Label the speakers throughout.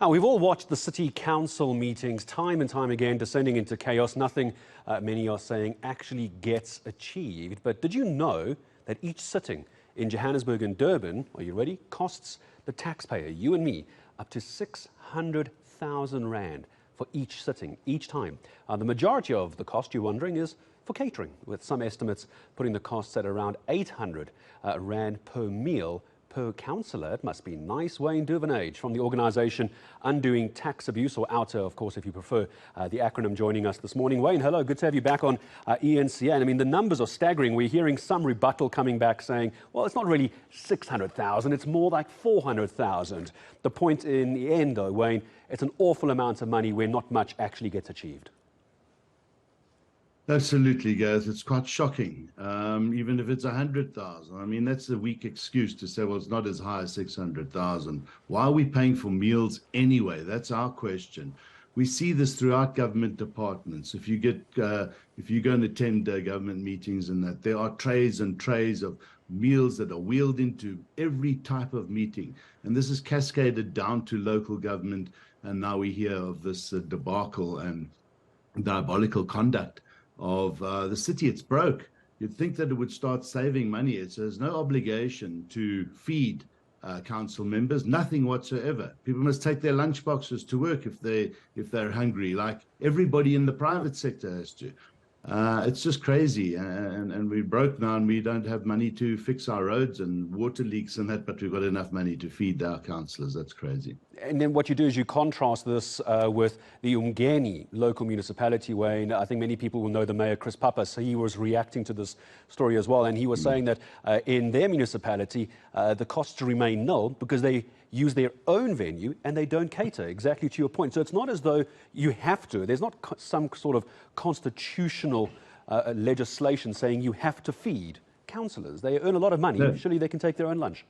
Speaker 1: Now, we've all watched the city council meetings time and time again descending into chaos. Nothing, many are saying, actually gets achieved. But did you know that each sitting in Johannesburg and Durban, are you ready, costs the taxpayer, you and me, up to 600,000 Rand for each sitting, each time? The majority of the cost, you're wondering, is for catering, with some estimates putting the costs at around 800 Rand per meal per councillor. It must be nice. Wayne Duvenage from the organisation Undoing Tax Abuse, or OUTA, of course, if you prefer the acronym, joining us this morning. Wayne, hello. Good to have you back on ENCN. I mean, the numbers are staggering. We're hearing some rebuttal coming back saying, well, it's not really 600,000, it's more like 400,000. The point in the end, though, Wayne, it's an awful amount of money where not much actually gets achieved.
Speaker 2: Absolutely, Gareth. It's quite shocking, even if it's 100,000. I mean, that's a weak excuse to say, well, it's not as high as 600,000. Why are we paying for meals anyway? That's our question. We see this throughout government departments. If you go and attend government meetings and that, there are trays and trays of meals that are wheeled into every type of meeting. And this is cascaded down to local government. And now we hear of this debacle and diabolical conduct of the city. It's broke. You'd think that it would start saving money. There's no obligation to feed council members, nothing whatsoever. People must take their lunch boxes to work if they're hungry, like everybody in the private sector has to. It's just crazy, and we're broke now, and we don't have money to fix our roads and water leaks and that, but we've got enough money to feed our councillors. That's crazy.
Speaker 1: And then what you do is you contrast this with the Umgeni local municipality, Wayne. I think many people will know the mayor, Chris Papa, so he was reacting to this story as well, and he was saying that in their municipality, the costs remain nil because they use their own venue and they don't cater, exactly to your point. So it's not as though you have to. There's not some sort of constitutional legislation saying you have to feed councillors. They earn a lot of money.
Speaker 2: No.
Speaker 1: Surely they can take their own lunch.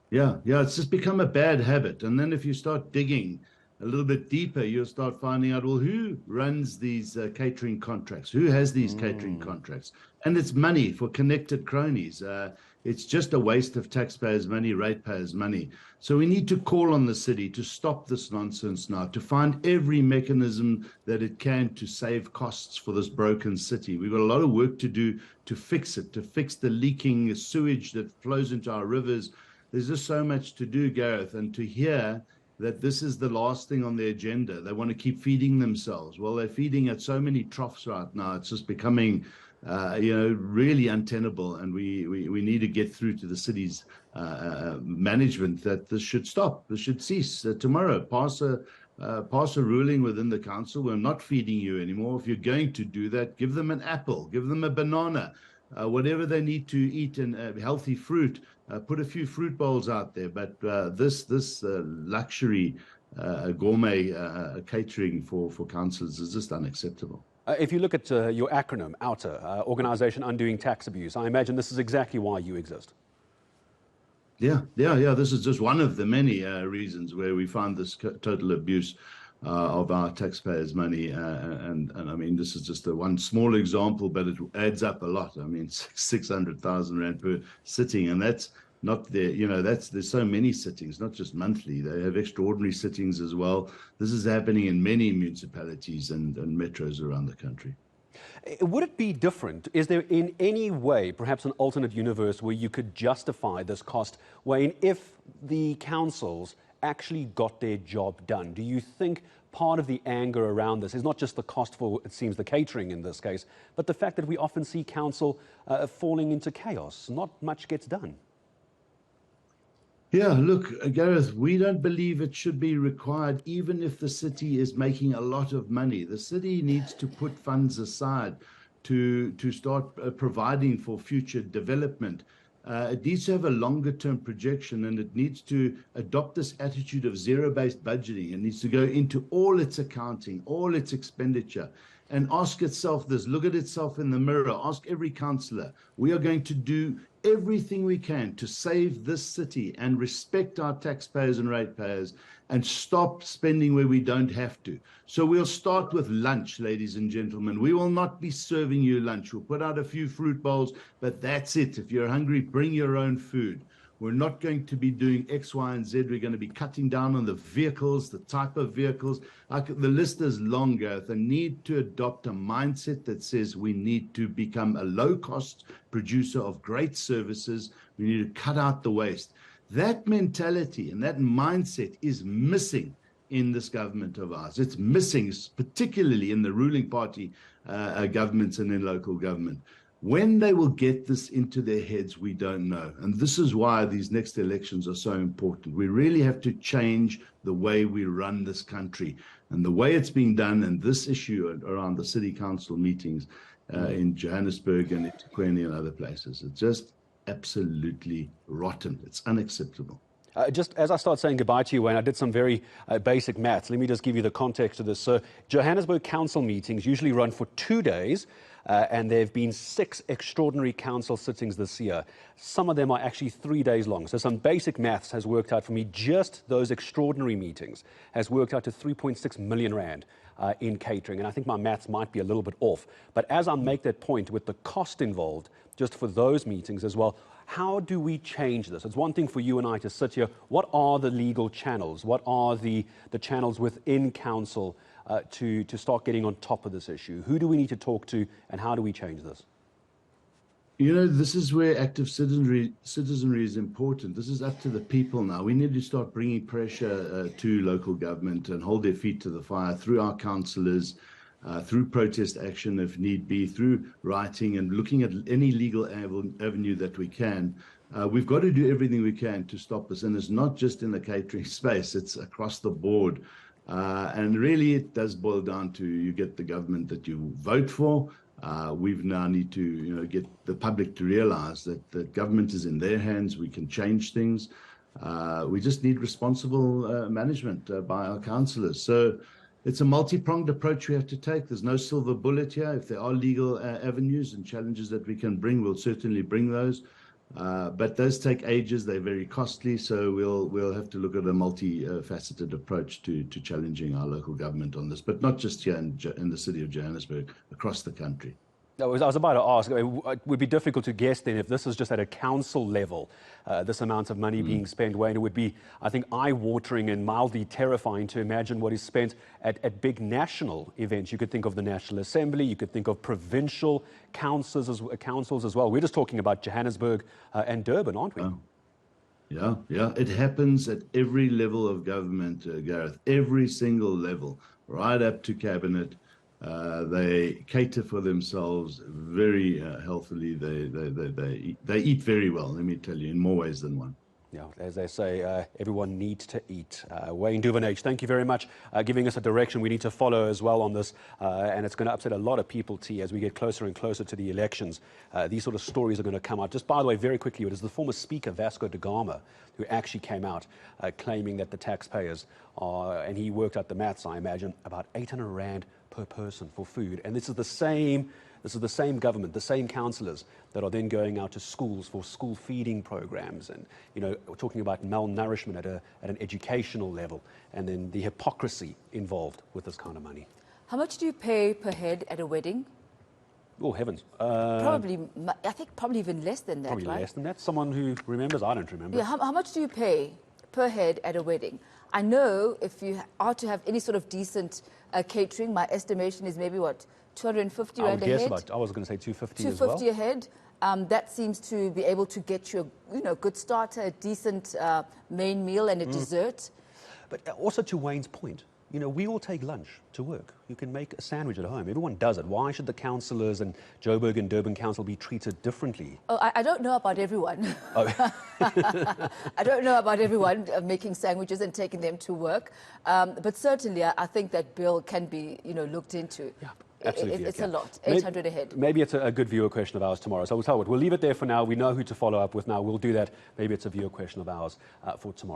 Speaker 2: Yeah, it's just become a bad habit. And then if you start digging a little bit deeper, you'll start finding out, well, who runs these catering contracts? Who has these catering contracts? And it's money for connected cronies. It's just a waste of taxpayers' money, ratepayers' money. So we need to call on the city to stop this nonsense now, to find every mechanism that it can to save costs for this broken city. We've got a lot of work to do to fix it, to fix the leaking sewage that flows into our rivers. There's just so much to do, Gareth, and to hear that this is the last thing on the agenda. They want to keep feeding themselves. Well, they're feeding at so many troughs right now. It's just becoming, really untenable. And we need to get through to the city's management that this should stop. This should cease. Tomorrow, pass a ruling within the council. We're not feeding you anymore. If you're going to do that, give them an apple, give them a banana, whatever they need to eat, and healthy fruit. Put a few fruit bowls out there, but this luxury gourmet catering for councillors is just unacceptable.
Speaker 1: If you look at your acronym, OUTA, Organisation Undoing Tax Abuse, I imagine this is exactly why you exist.
Speaker 2: Yeah. This is just one of the many reasons where we find this total abuse of our taxpayers' money, and I mean, this is just one small example, but it adds up a lot. I mean, 600,000 Rand per sitting, and that's not there. There's so many sittings, not just monthly. They have extraordinary sittings as well. This is happening in many municipalities and metros around the country.
Speaker 1: Would it be different? Is there in any way, perhaps an alternate universe, where you could justify this cost, Wayne, if the councils actually got their job done? Do you think part of the anger around this is not just the cost for, it seems, the catering in this case, but the fact that we often see council falling into chaos? Not much gets done.
Speaker 2: Yeah, look, Gareth, we don't believe it should be required, even if the city is making a lot of money. The city needs to put funds aside to start providing for future development. It needs to have a longer-term projection, and it needs to adopt this attitude of zero-based budgeting. It needs to go into all its accounting, all its expenditure, and ask itself this, look at itself in the mirror, ask every councillor, we are going to do everything we can to save this city and respect our taxpayers and ratepayers and stop spending where we don't have to. So we'll start with lunch, ladies and gentlemen. We will not be serving you lunch. We'll put out a few fruit bowls, but that's it. If you're hungry, bring your own food. We're not going to be doing X, Y, and Z. We're going to be cutting down on the vehicles, the type of vehicles. The list is longer. The need to adopt a mindset that says we need to become a low-cost producer of great services. We need to cut out the waste. That mentality and that mindset is missing in this government of ours. It's missing, particularly in the ruling party governments and in local government. When they will get this into their heads, we don't know. And this is why these next elections are so important. We really have to change the way we run this country. And the way it's being done, and this issue around the city council meetings in Johannesburg and in eThekwini and other places, it's just absolutely rotten. It's unacceptable.
Speaker 1: Just as I start saying goodbye to you, Wayne, I did some very basic maths. Let me just give you the context of this. So Johannesburg council meetings usually run for 2 days, and there have been 6 extraordinary council sittings this year. Some of them are actually 3 days long. So some basic maths has worked out for me, just those extraordinary meetings has worked out to 3.6 million rand in catering. And I think my maths might be a little bit off. But as I make that point with the cost involved, just for those meetings as well, how do we change this? It's one thing for you and I to sit here. What are the legal channels? What are the channels within council to start getting on top of this issue? Who do we need to talk to, and how do we change this?
Speaker 2: You know, this is where active citizenry is important. This is up to the people now. We need to start bringing pressure to local government and hold their feet to the fire through our councillors, through protest action if need be, through writing and looking at any legal avenue that we can. We've got to do everything we can to stop this. And it's not just in the catering space, it's across the board. And really, it does boil down to you get the government that you vote for. We now need to get the public to realize that government is in their hands. We can change things. We just need responsible management by our councillors. So it's a multi-pronged approach we have to take. There's no silver bullet here. If there are legal avenues and challenges that we can bring, we'll certainly bring those. But those take ages. They're very costly. So we'll have to look at a multi-faceted approach to challenging our local government on this, but not just here in the city of Johannesburg, across the country.
Speaker 1: I was about to ask, it would be difficult to guess then if this is just at a council level, this amount of money being spent, Wayne. It would be, I think, eye-watering and mildly terrifying to imagine what is spent at big national events. You could think of the National Assembly, you could think of provincial councils as well. We're just talking about Johannesburg and Durban, aren't we?
Speaker 2: Yeah. It happens at every level of government, Gareth, every single level, right up to cabinet. They cater for themselves very healthily. They eat very well, let me tell you, in more ways than one.
Speaker 1: Yeah, as they say, everyone needs to eat. Wayne Duvenage, thank you very much, giving us a direction we need to follow as well on this. And it's going to upset a lot of people, T, as we get closer and closer to the elections. These sort of stories are going to come out. Just by the way, very quickly, it is the former Speaker, Vasco da Gama, who actually came out claiming that the taxpayers are, and he worked out the maths, I imagine, about 800 rand per person for food. And this is the same government, the same councillors that are then going out to schools for school feeding programs, and we're talking about malnourishment at an educational level, and then the hypocrisy involved with this kind of money.
Speaker 3: How much do you pay per head at a wedding?
Speaker 1: Oh, heavens.
Speaker 3: I think probably even less than that,
Speaker 1: probably
Speaker 3: right?
Speaker 1: Less than that. Someone who remembers, I don't remember.
Speaker 3: Yeah, how much do you pay per head at a wedding? I know if you are to have any sort of decent catering, my estimation is maybe, 250 rand a head?
Speaker 1: I was going to say 250
Speaker 3: as well. 250 a head. That seems to be able to get you a good starter, a decent main meal and a dessert.
Speaker 1: But also to Wayne's point, we all take lunch to work. You can make a sandwich at home. Everyone does it. Why should the councillors and Joburg and Durban Council be treated differently?
Speaker 3: Oh, I don't know about everyone.
Speaker 1: Oh.
Speaker 3: I don't know about everyone making sandwiches and taking them to work. But certainly, I think that bill can be, looked into.
Speaker 1: Yeah. Absolutely,
Speaker 3: it's a lot, 800 a head.
Speaker 1: Maybe it's a good viewer question of ours tomorrow. So we'll tell you what, we'll leave it there for now. We know who to follow up with now. We'll do that. Maybe it's a viewer question of ours for tomorrow.